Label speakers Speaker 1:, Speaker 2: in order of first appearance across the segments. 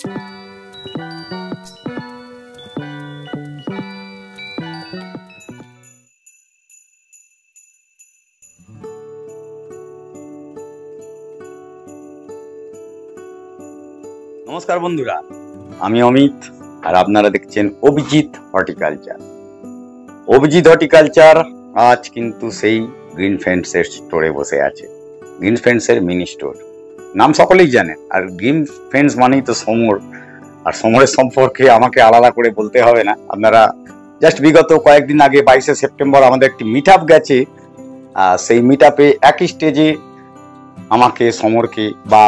Speaker 1: নমস্কার বন্ধুরা, আমি অমিত আর আপনারা দেখছেন অভিজিৎ হর্টিকালচার। অভিজিৎ হর্টিকালচার আজ কিন্তু সেই গ্রিন ফেন্সের স্টোরে বসে আছে। গ্রিন ফেন্সের মিনি স্টোর নাম সকলেই জানেন, আর গ্রিন ফেন্স মানেই তো সমর, আর সমরের সম্পর্কে আমাকে আলাদা করে বলতে হবে না। আপনারা জাস্ট বিগত কয়েকদিন আগে 22শে সেপ্টেম্বর আমাদের একটি মিট আপ গেছে, সেই মিট আপে একই স্টেজে আমাকে সমরকে বা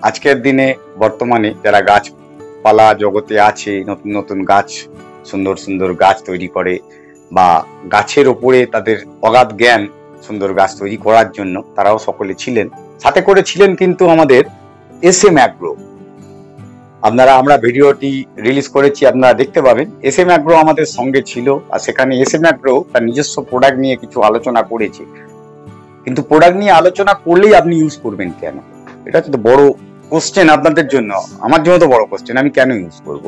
Speaker 1: আজকের দিনে বর্তমানে যারা গাছপালা জগতে আছে, নতুন নতুন গাছ, সুন্দর সুন্দর গাছ তৈরি করে বা গাছের ওপরে তাদের অগাধ জ্ঞান সুন্দর গাছ তৈরি করার জন্য, তারাও সকলে ছিলেন। সাথে করে ছিলেন কিন্তু আমাদের SM অ্যাগ্রো। আমরা ভিডিওটি রিলিজ করেছি, আপনারা দেখতে পাবেন। SM অ্যাগ্রো আমাদের সঙ্গে ছিল, আর সেখানে SM অ্যাগ্রো তার নিজস্ব প্রোডাক্ট নিয়ে কিছু আলোচনা করেছে। কিন্তু প্রোডাক্ট নিয়ে আলোচনা করলেই আপনি ইউজ করবেন কেন? এটা তো বড় কোশ্চেন আপনাদের জন্য, আমার জন্য তো বড় কোশ্চেন, আমি কেন ইউজ করব?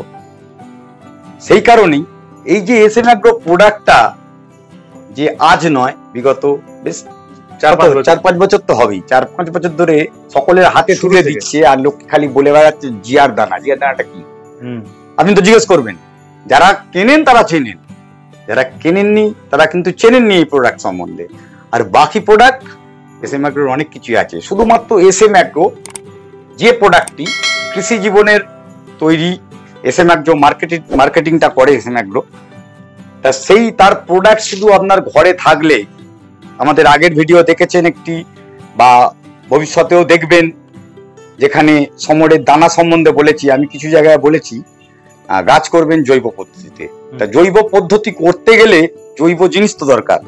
Speaker 1: সেই কারণেই এই যে SM অ্যাগ্রো প্রোডাক্টটা যে আজ নয়, বিগত বেশ 4-5 বছর তো হবেই, 4-5 বছর ধরে সকলের হাতে তুলে দিচ্ছে, আর লোক খালি বলে বেড়াচ্ছে জিয়ার দানা। জিয়ার দানাটা কি? আপনি তো জিজ্ঞেস করবেন। যারা কেনেন তারা চেনেন, যারা কেনেননি তারা কিন্তু চেনেননি এই প্রোডাক্ট সম্বন্ধে। আর বাকি প্রোডাক্ট SM অ্যাগ্রোর অনেক কিছুই আছে। শুধুমাত্র SM অ্যাগ্রো যে প্রোডাক্টটি কৃষি জীবনের তৈরি, SM অ্যাগ্রো মার্কেটিংটা করে SM অ্যাগ্রো, তা সেই তার প্রোডাক্ট শুধু আপনার ঘরে থাকলে, আমাদের আগের ভিডিও দেখেছেন একটি, বা ভবিষ্যতেও দেখবেন, যেখানে সমরের দানা সম্বন্ধে বলেছি। আমি কিছু জায়গায় বলেছি গাছ করবেন জৈব পদ্ধতিতে। তা জৈব পদ্ধতি করতে গেলে জৈব জিনিস তো দরকার।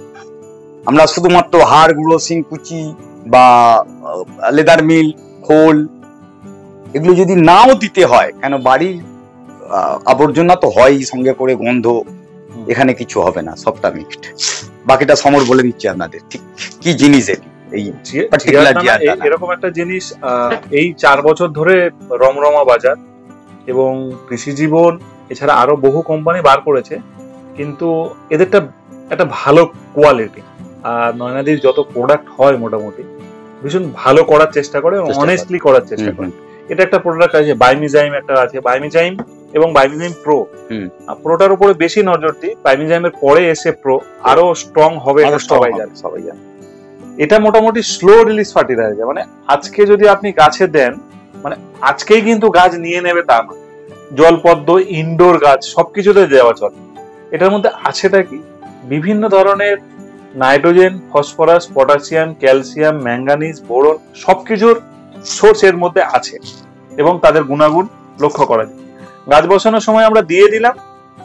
Speaker 1: আমরা শুধুমাত্র হাড় গুঁড়ো, শিংকুচি বা লেদার মিল, খোল, এগুলো যদি নাও দিতে হয়, কেন বাড়ির আবর্জনা তো হয় সঙ্গে করে, গন্ধ, এখানে কিছু হবে না, সবটা মিক্সড। বাকিটা সমর বলে দিচ্ছে আপনাদের ঠিক কি জিনিস।
Speaker 2: এরকম একটা জিনিস এই 4 বছর ধরে রমরমা বাজার এবং কৃষি জীবন এছাড়া আরো বহু কোম্পানি বার করেছে, কিন্তু এদেরটা একটা ভালো কোয়ালিটি। আর নয়নাদির যত প্রোডাক্ট হয় মোটামুটি ভীষণ ভালো করার চেষ্টা করে, অনেস্টলি করার চেষ্টা করে। এটা একটা প্রোডাক্ট আছে, বাইমিজাইম একটা আছে, বাইমিজাইম এবং বাইমিজাইম প্রো। প্রোটার উপরে বেশি নজর দিই, বাইমিজাইমের পরে এসে প্রো আরো স্ট্রং হবে, সবাই জানে। এটা মোটামুটি স্লো রিলিজ ফার্টিলাইজার, মানে আজকে যদি আপনি গাছে দেন, মানে আজকেই কিন্তু গাছ নিয়ে নেবে তা না। জলপদ্ম, ইনডোর গাছ সবকিছুতে দেওয়া চলে। এটার মধ্যে আছেটা কি? বিভিন্ন ধরনের nitrogen, phosphorus, potassium, calcium, manganese, boron সবকিছুর সোর্স এর মধ্যে আছে, এবং তাদের গুণাগুণ লক্ষ্য করা যায়। গাছ বসানোর সময় আমরা দিয়ে দিলাম,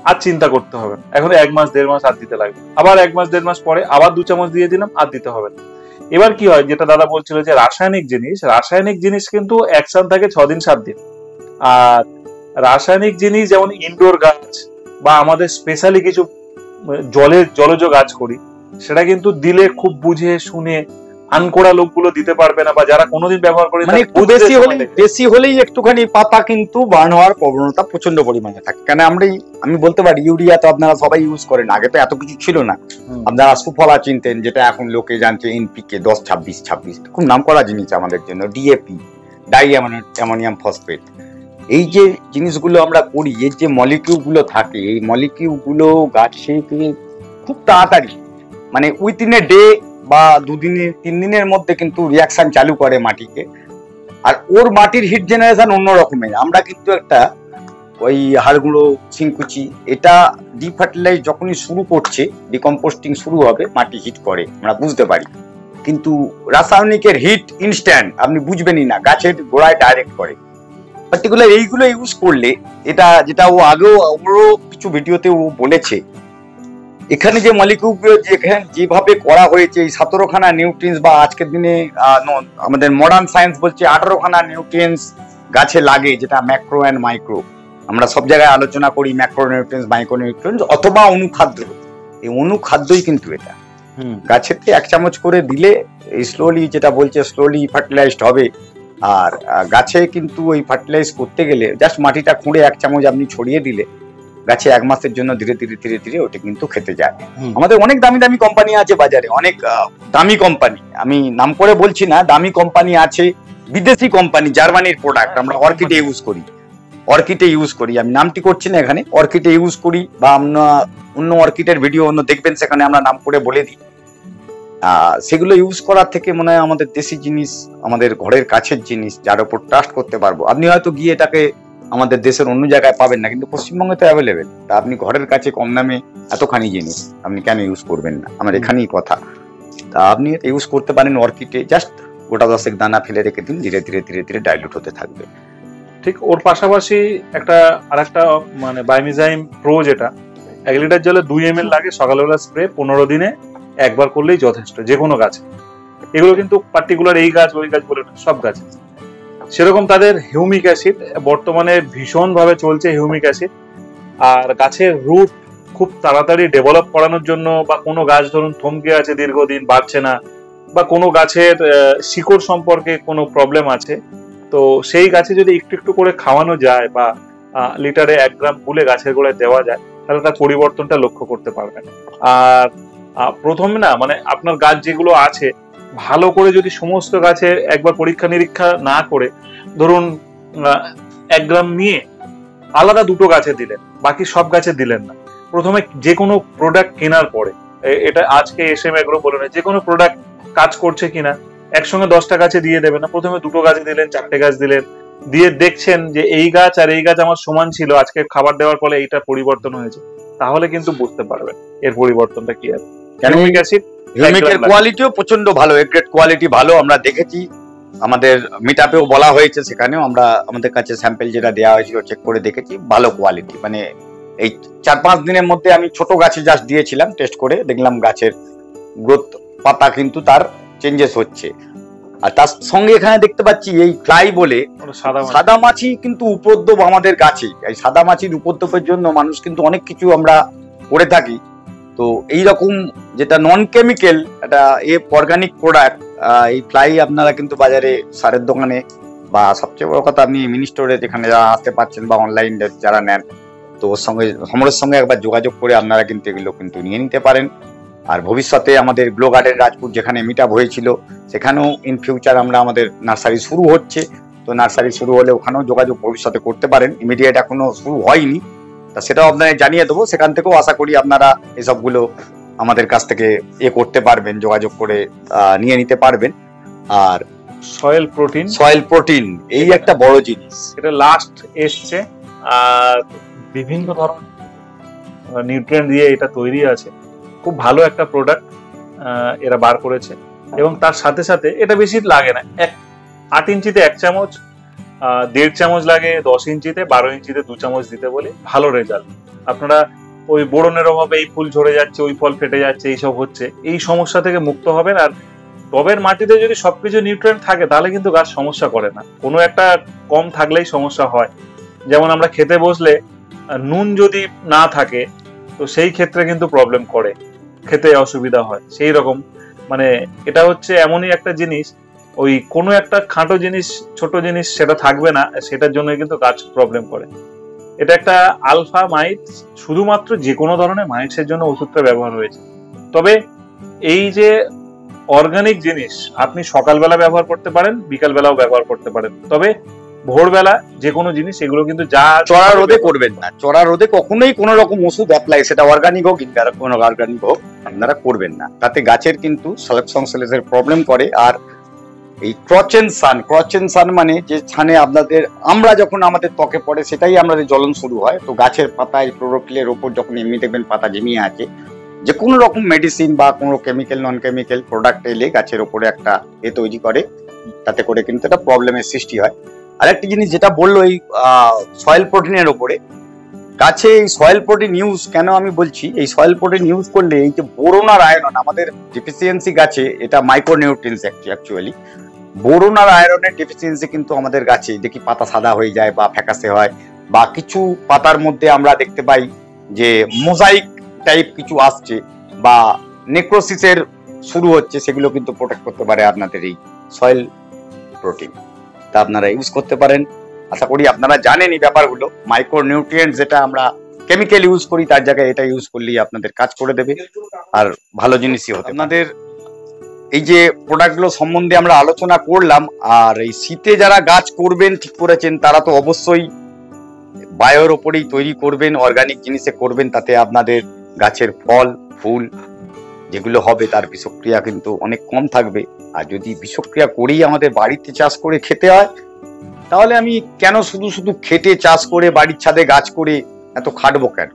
Speaker 2: আর চিন্তা করতে হবে না। এখন 1 মাস 1.5 মাস আর দিতে লাগবে, আবার 1 মাস 1.5 মাস পরে আবার 2 চামচ দিয়ে দিলাম, আর দিতে হবে না। এবার কি হয়, যেটা দাদা বলছিল যে রাসায়নিক জিনিস কিন্তু অ্যাকশন থাকে 6 দিন 7 দিন। আর রাসায়নিক জিনিস যেমন ইনডোর গাছ বা আমাদের স্পেশালি কিছু জলজ গাছ করি, সেটা কিন্তু দিলে খুব বুঝে শুনে, আনকোড়া লোকগুলো দিতে পারবে না, বা যারা কোনোদিন ব্যবহার করে,
Speaker 1: মানে বেশি হলেই একটুখানি পাতা কিন্তু বার্ন হওয়ার প্রবণতা প্রচন্ড পরিমাণে থাকে। কারণ আমি বলতে পারি, ইউরিয়া তো আপনারা সবাই ইউজ করেন, আগে তো এত কিছু ছিল না। আপনারা সুফলা চিনতেন, যেটা এখন লোকে জানছে NPK 10-26-26, খুব নাম করা জিনিস আমাদের জন্য। DAP, ডাই অ্যামোনিয়াম ফসফেট, এই যে জিনিসগুলো আমরা করি, এর যে মলিকিউলগুলো থাকে, এই মলিকিউলগুলো গাছে খুব তাড়াতাড়ি, মানে উইথিন এ ডে বা 2-3 দিনের মধ্যে কিন্তু রিয়াকশন চালু করে মাটিকে। আর ওর মাটির হিট জেনারেশন অন্য রকমের। আমরা কিন্তু একটা ওই হাড়গুঁড়ো, শিংকুচি, এটা ডিফার্টিলাইজ যখনই শুরু করছে, ডিকম্পোস্টিং শুরু হবে, মাটি হিট করে, আমরা বুঝতে পারি। কিন্তু রাসায়নিকের হিট ইনস্ট্যান্ট, আপনি বুঝবেনই না, গাছের গোড়ায় ডাইরেক্ট করে। পার্টিকুলার এইগুলো ইউজ করলে, এটা যেটা ও আগেও ওরও কিছু ভিডিওতে ও বলেছে, এখানে যে মলিকিউলগুলো যেভাবে করা হয়েছে, এই 17খানা নিউট্রিয়েন্টস, বা আজকের দিনে আমাদের মডার্ন সায়েন্স বলছে 18খানা নিউট্রিয়েন্টস গাছে লাগে, যেটা ম্যাক্রো অ্যান্ড মাইক্রো। আমরা সব জায়গায় আলোচনা করি ম্যাক্রো নিউট্রিয়েন্টস, মাইক্রো নিউট্রিয়েন্টস অথবা অনুখাদ্য। এই অনুখাদ্যই কিন্তু এটা গাছেতে 1 চামচ করে দিলে স্লোলি, যেটা বলছে স্লোলি ফার্টিলাইজড হবে, আর গাছে কিন্তু ওই ফার্টিলাইজ করতে গেলে জাস্ট মাটিটা খুঁড়ে 1 চামচ আপনি ছড়িয়ে দিলে গাছে 1 মাসের জন্য ধীরে ধীরে ধীরে ধীরে ওটা কিন্তু খেতে যায়। আমাদের অনেক দামি দামি কোম্পানি আছে বাজারে, অনেক দামি কোম্পানি, আমি নাম করে বলছি না, দামি কোম্পানি আছে, বিদেশি কোম্পানি, জার্মানির প্রোডাক্ট আমরা অর্কিডে ইউজ করি, আমি নামটি করছি না এখানে, অর্কিডে ইউজ করি বা আমরা অন্য অর্কিডের ভিডিও অন্য দেখবেন, সেখানে আমরা নাম করে বলে দিই। সেগুলো ইউজ করার থেকে মনে হয় আমাদের দেশি জিনিস, আমাদের ঘরের কাছের জিনিস, যার উপর ট্রাস্ট করতে পারবো। আপনি হয়তো গিয়ে এটাকে আমাদের দেশের অন্য জায়গায় পাবেন না, কিন্তু পশ্চিমবঙ্গে তো অ্যাভেলেবেল। তা আপনি ঘরের কাছে কম দামে এতখানি জিনিস আপনি কেন ইউজ করবেন না? আমার এখানেই কথা। তা আপনি ইউজ করতে পারেন অর্কিডে, জাস্ট গোটা 10 দানা ফেলে রেখে দিন, ধীরে ধীরে ধীরে ধীরে ডাইলুট হতে থাকবে।
Speaker 2: ঠিক ওর পাশাপাশি আরেকটা মানে বায়োমিজাইম প্রো, যেটা 1 লিটার জলে 2 ml লাগে, সকালবেলা স্প্রে 15 দিনে একবার করলেই যথেষ্ট যে কোনো গাছে। এগুলো কিন্তু পার্টিকুলার এই গাছ ওই গাছ বলে না, সব গাছে। সেরকম তাদের হিউমিক অ্যাসিড বর্তমানে ভীষণ ভাবে চলছে, হিউমিক অ্যাসিড। আর গাছের রুট খুব তাড়াতাড়ি ডেভেলপ করানোর জন্য, বা কোনো গাছ ধরুন থমকে আছে দীর্ঘদিন বাড়ছে না, বা কোনো গাছের শিকড় সম্পর্কে কোনো প্রবলেম আছে, তো সেই গাছে যদি একটু একটু করে খাওয়ানো যায় বা লিটারে 1 গ্রাম গুলে গাছের গোড়ায় দেওয়া যায়, তাহলে তার পরিবর্তনটা লক্ষ্য করতে পারবেন। আর প্রথমে না মানে আপনার গাছ যেগুলো আছে, ভালো করে যদি সমস্ত গাছে একবার পরীক্ষা নিরীক্ষা না করে, ধরুন 1 গ্রাম নিয়ে আলাদা 2টো গাছে দিলেন, বাকি সব গাছে দিলেন না। প্রথমে যে কোনো প্রোডাক্ট কেনার পরে, এটা আজকে SM এগ্রো বলে না, যে কোনো প্রোডাক্ট কাজ করছে কিনা একসঙ্গে 10টা গাছে দিয়ে দেবেন না। প্রথমে 2টো গাছে দিলেন, 4টে গাছ দিলেন, দিয়ে দেখছেন যে এই গাছ আর এই গাছ আমার সমান ছিল, আজকে খাবার দেওয়ার ফলে এইটা পরিবর্তন হয়েছে, তাহলে কিন্তু বুঝতে পারবেন এর পরিবর্তনটা কি আছে। হিউমিক অ্যাসিড,
Speaker 1: হিউমিকের কোয়ালিটিও প্রচন্ড ভালো, এ গ্রেড কোয়ালিটি ভালো, আমরা দেখেছি, আমাদের মিটআপেও বলা হয়েছে, সেখানেও আমরা আমাদের কাছে স্যাম্পল যেটা দেওয়া হয়েছিল চেক করে দেখেছি, ভালো কোয়ালিটি। মানে এই 4-5 দিনের মধ্যে আমি ছোট গাছে জাস্ট দিয়েছিলাম, টেস্ট করে দেখলাম গাছের গ্রোথ, পাতা কিন্তু তার চেঞ্জেস হচ্ছে। আর তার সঙ্গে এখানে দেখতে পাচ্ছি এই ফ্লাই বলে সাদা মাছি কিন্তু উপদ্রব আমাদের গাছে। এই সাদা মাছির উপদ্রবের জন্য মানুষ কিন্তু অনেক কিছু আমরা করে থাকি। তো এইরকম যেটা নন কেমিক্যাল একটা অর্গানিক প্রোডাক্ট, এই ফ্লাই আপনারা কিন্তু বাজারে সারের দোকানে, বা সবচেয়ে বড় কথা আপনি মিনি স্টোরে যেখানে যারা আসতে পারছেন বা অনলাইন যারা নেন, তো ওর সঙ্গে সমরের সঙ্গে একবার যোগাযোগ করে আপনারা কিন্তু এগুলো কিন্তু নিয়ে নিতে পারেন। আর ভবিষ্যতে আমাদের গ্লো গার্ডেন রাজপুর যেখানে মিটআপ হয়েছিল, সেখানেও ইন ফিউচার আমাদের নার্সারি শুরু হচ্ছে। তো নার্সারি শুরু হলে ওখানেও যোগাযোগ ভবিষ্যতে করতে পারেন, ইমিডিয়েট এখনো শুরু হয়নি, তা সেটাও আপনাদের জানিয়ে দেবো। সেখান থেকেও আশা করি আপনারা এসবগুলো আমাদের কাছ থেকে করতে পারবেন, যোগাযোগ করে নিয়ে নিতে পারবেন। আর
Speaker 2: সয়েল প্রোটিন
Speaker 1: এই একটা বড় জিনিস,
Speaker 2: এটা লাস্ট এসছে, আর বিভিন্ন ধরনের নিউট্রিয়েন্ট দিয়ে এটা তৈরি আছে, খুব ভালো একটা প্রোডাক্ট এরা বার করেছে। এবং তার সাথে সাথে এটা বেশি লাগে না, 8 ইঞ্চিতে 1 চামচ, 1.5 চামচ লাগে 10 ইঞ্চিতে, 12 ইঞ্চিতে 2 চামচ দিতে বলে, ভালো রেজাল্ট। আপনারা ওই বোরনের অভাবে এই ফুল ঝরে যাচ্ছে, ওই ফল ফেটে যাচ্ছে, এইসব হচ্ছে, এই সমস্যা থেকে মুক্ত হবেন। আর টবের মাটিতে যদি সবকিছু নিউট্রিয়েন্ট থাকে, তাহলে কিন্তু গাছ সমস্যা করে না, কোনো একটা কম থাকলেই সমস্যা হয়। যেমন আমরা খেতে বসলে নুন যদি না থাকে, তো সেই ক্ষেত্রে কিন্তু প্রবলেম করে, খেতে অসুবিধা হয়। সেই রকম মানে এটা হচ্ছে এমনই একটা জিনিস, ওই কোনো একটা খাঁটো জিনিস, ছোট জিনিস সেটা থাকবে না, সেটার জন্য কিন্তু গাছ প্রবলেম করে। এটা একটা আলফা মাইট, শুধুমাত্র যে কোনো ধরনের মাইটসের জন্য ওষুধটা ব্যবহার হয়েছে। তবে এই যে অর্গানিক জিনিস আপনি সকালবেলা ব্যবহার করতে পারেন, বিকালবেলাও ব্যবহার করতে পারেন, তবে ভোরবেলা যে কোনো জিনিস, এগুলো কিন্তু যা
Speaker 1: চড়া রোদে করবেন না, চড়া রোদে কখনোই কোনো রকম ওষুধ অ্যাপ্লাই, সেটা অর্গানিক হোক কিংবা কোনো অর্গানিক হোক, আপনারা করবেন না, তাতে গাছের কিন্তু সিলেকশন সেলের প্রবলেম করে। আর এই ক্রচেন সান মানে যে ছানে আপনাদের আমরা যখন আমাদের ত্বকে পড়ে, সেটাই আমাদের জ্বলন শুরু হয়। তো গাছের পাতায় ক্লোরোফিলের ওপর যখন এমনি দেখবেন পাতা জমিয়ে আছে, যে কোনো রকম মেডিসিন বা কোনো কেমিক্যাল নন কেমিক্যাল প্রোডাক্ট এলে গাছের ওপরে একটা তৈরি করে, তাতে করে কিন্তু একটা প্রবলেমের সৃষ্টি হয়। আরেকটি জিনিস যেটা বললো এই সয়েল প্রোটিনের ওপরে, গাছে এই সয়েল প্রোটিন ইউজ কেন আমি বলছি, এই সয়েল প্রোটিন ইউজ করলে এই যে বোরন আর আয়রন আমাদের ডেফিসিয়েন্সি গাছে, এটা মাইক্রোনিউট্রিয়েন্টস অ্যাকচুয়ালি, বোরন আর আয়রনের ডেফিসিয়েন্সি কিন্তু আমাদের গাছে দেখি পাতা সাদা হয়ে যায় বা ফ্যাকাসে হয়, বা কিছু পাতার মধ্যে আমরা দেখতে পাই যে মোজাইক টাইপ কিছু আসছে বা নেক্রোসিসের শুরু হচ্ছে, সেগুলো কিন্তু প্রোটেক্ট করতে পারে আপনাদের এই সয়েল প্রোটিন। তা আপনারা ইউজ করতে পারেন। আশা করি আপনারা জানেন এই ব্যাপারগুলো। মাইক্রো নিউট্রিয়েন্টস যেটা আমরা কেমিক্যাল ইউজ করি তার জায়গায় এটা ইউজ করলেই আপনাদের কাজ করে দেবে, আর ভালো জিনিসই হতে। আপনাদের এই যে প্রোডাক্টগুলো সম্বন্ধে আমরা আলোচনা করলাম, আর এই শীতে যারা গাছ করবেন ঠিক করেছেন তারা তো অবশ্যই বায়োর ওপরেই তৈরি করবেন, অর্গানিক জিনিসে করবেন, তাতে আপনাদের গাছের ফল ফুল যেগুলো হবে তার বিষক্রিয়া কিন্তু অনেক কম থাকবে। আর যদি বিষক্রিয়া করেই আমাদের বাড়িতে চাষ করে খেতে হয়, তাহলে আমি কেন শুধু শুধু খেটে চাষ করে বাড়ির ছাদে গাছ করে এত খাটবো কেন?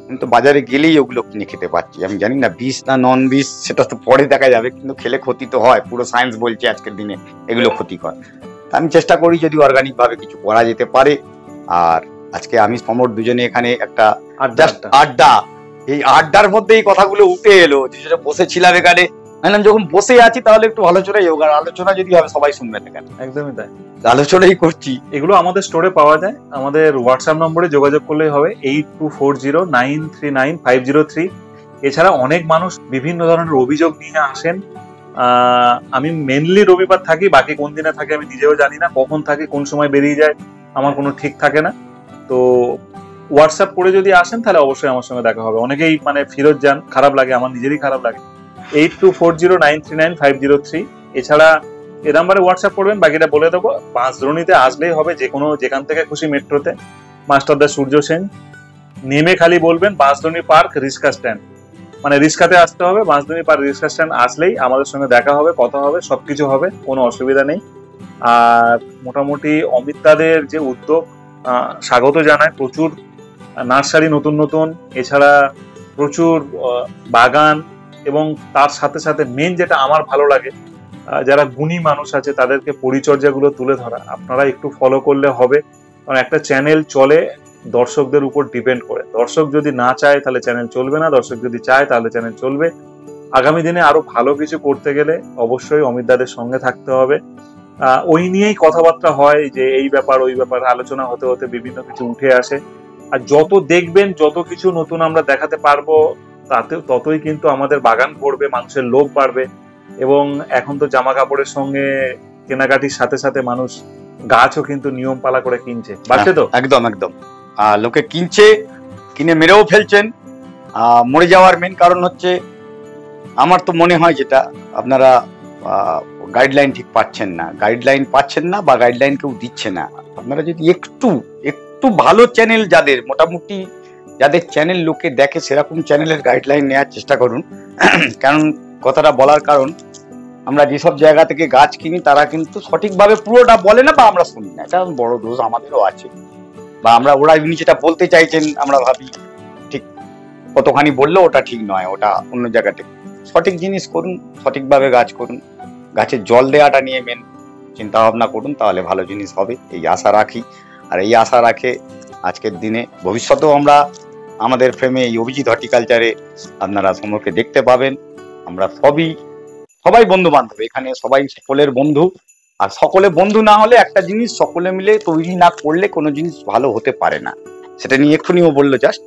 Speaker 1: আমি তো বাজারে গেলেই ওগুলো কিনে খেতে পাচ্ছি। আমি জানি না বিষ না নন বিষ, সেটা তো পরে দেখা যাবে, কিন্তু খেলে ক্ষতি তো হয়। পুরো সায়েন্স বলছে আজকের দিনে এগুলো ক্ষতিকর। আমি চেষ্টা করি যদি অর্গানিক ভাবে কিছু করা যেতে পারে। আর আজকে আমি সমর দুজনে এখানে একটা আড্ডা, এই আড্ডার মধ্যে এই কথাগুলো উঠে এলো, যেটা বসেছিলাম এখানে, যখন বসে আছি তাহলে একটু আলোচনাই হোক। আর আলোচনা যদি হবে সবাই শুনবে না কেন?
Speaker 2: একদমই তাই,
Speaker 1: আলোচনাই করছি।
Speaker 2: এগুলো আমাদের স্টোরে পাওয়া যায়, আমাদের হোয়াটসঅ্যাপ নম্বরে যোগাযোগ করলেই হবে 8240939503। এছাড়া অনেক মানুষ বিভিন্ন ধরনের অভিযোগ নিয়ে আসেন। আমি মেনলি রবিবার থাকি, বাকি কোন দিনে থাকি আমি নিজেও জানি না, কখন থাকি কোন সময় বেরিয়ে যায় আমার কোনো ঠিক থাকে না। তো হোয়াটসঅ্যাপ করে যদি আসেন তাহলে অবশ্যই আমার সঙ্গে দেখা হবে। অনেকেই মানে ফেরত যান, খারাপ লাগে, আমার নিজেরই খারাপ লাগে। 8240939503। এছাড়া এই নাম্বারে হোয়াটসঅ্যাপ করবেন, বাকিটা বলে দেবো। বাঁশদ্রোণীতে আসলেই হবে, যেখান থেকে খুশি মেট্রোতে, মাস্টারদা সূর্য সেন নেমে খালি বলবেন বাঁশদ্রোণী পার্ক রিক্সা স্ট্যান্ড, মানে রিক্সাতে আসতে হবে। বাঁশদ্রোণী পার্ক রিক্সা স্ট্যান্ড আসলেই আমাদের সঙ্গে দেখা হবে, কথা হবে, সবকিছু হবে, কোনো অসুবিধা নেই। আর মোটামুটি অমিতদাদের যে উদ্যোগ স্বাগত জানায়। প্রচুর নার্সারি নতুন নতুন, এছাড়া প্রচুর বাগান, এবং তার সাথে সাথে মেন যেটা আমার ভালো লাগে, যারা গুণী মানুষ আছে তাদেরকে পরিচর্যাগুলো তুলে ধরা। আপনারা একটু ফলো করলে হবে, কারণ একটা চ্যানেল চলে দর্শকদের উপর ডিপেন্ড করে। দর্শক যদি না চায় তাহলে চ্যানেল চলবে না, দর্শক যদি চায় তাহলে চ্যানেল চলবে। আগামী দিনে আরো ভালো কিছু করতে গেলে অবশ্যই অমিতদাদের সঙ্গে থাকতে হবে। ওই নিয়েই কথাবার্তা হয়, যে এই ব্যাপার ওই ব্যাপার আলোচনা হতে হতে বিভিন্ন কিছু উঠে আসে। আর যত দেখবেন, যত কিছু নতুন আমরা দেখাতে পারবো, ততই কিন্তু আমাদের বাগান পড়বে, মানুষের লোভ বাড়বে। এবং এখন তো জামা কাপড়ের সঙ্গে কেনাকাটির সাথে সাথে মানুষ গাছও কিন্তু নিয়ম পালা করে কিনছে, বাড়ছে তো?
Speaker 1: একদম একদম, লোকে কিনছে, কিনে মেরেও ফেলছেন। মরে যাওয়ার মেন কারণ হচ্ছে, আমার তো মনে হয় যেটা, আপনারা গাইডলাইন ঠিক পাচ্ছেন না, বা গাইডলাইন কেউ দিচ্ছে না। আপনারা যদি একটু ভালো চ্যানেল, যাদের মোটামুটি যাদের চ্যানেল লোকে দেখে সেরকম চ্যানেলের গাইডলাইন নেওয়ার চেষ্টা করুন। কারণ কথাটা বলার কারণ, আমরা যেসব জায়গা থেকে গাছ কিনি তারা কিন্তু সঠিকভাবে পুরোটা বলে না, বা আমরা শুনি না। এটা বড় দোষ আমাদেরও আছে। বা ওরা যেটা বলতে চাইছেন আমরা ভাবি ঠিক কতখানি বললো ওটা ঠিক নয়, ওটা অন্য জায়গা থেকে। সঠিক জিনিস করুন, সঠিকভাবে গাছ করুন, গাছের জল দেওয়াটা নিয়ে মেন চিন্তা ভাবনা করুন, তাহলে ভালো জিনিস হবে, এই আশা রাখি। আর এই আশা রাখে আজকের দিনে, ভবিষ্যতেও আমরা আমাদের ফ্রেমে এই অভিজিৎ হর্টিকালচারে আপনারা সমরকে দেখতে পাবেন। আমরা সবাই বন্ধু বান্ধব, এখানে সবাই সকলের বন্ধু। আর সকলে বন্ধু না হলে একটা জিনিস সকলে মিলে তৈরি না করলে কোনো জিনিস ভালো হতে পারে না। সেটা নিয়ে এক্ষুনিও বললো জাস্ট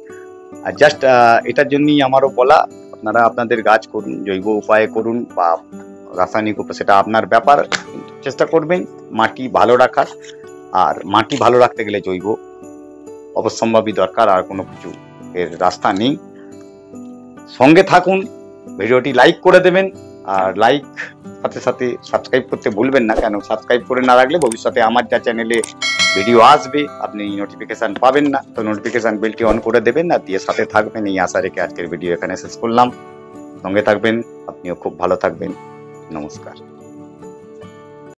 Speaker 1: এটার জন্যই আমারও বলা, আপনারা আপনাদের গাছ করুন, জৈব উপায়ে করুন বা রাসায়নিক উপায়, সেটা আপনার ব্যাপার। চেষ্টা করবেন মাটি ভালো রাখার, আর মাটি ভালো রাখতে গেলে জৈব অবশ্যম্ভাবী দরকার, আর কোনো কিছু এর রাস্তা নেই। সঙ্গে থাকুন, ভিডিওটি লাইক করে দেবেন, আর লাইক সাথে সাথে সাবস্ক্রাইব করতে ভুলবেন না। কেন সাবস্ক্রাইব করে না রাখলে ভবিষ্যতে আমার যা চ্যানেলে ভিডিও আসবে আপনি নোটিফিকেশন পাবেন না। তো নোটিফিকেশন বেলটি অন করে দেবেন, আর দিয়ে সাথে থাকবেন। এই আশা রেখে আজকের ভিডিও এখানে শেষ করলাম। সঙ্গে থাকবেন, আপনিও খুব ভালো থাকবেন। নমস্কার।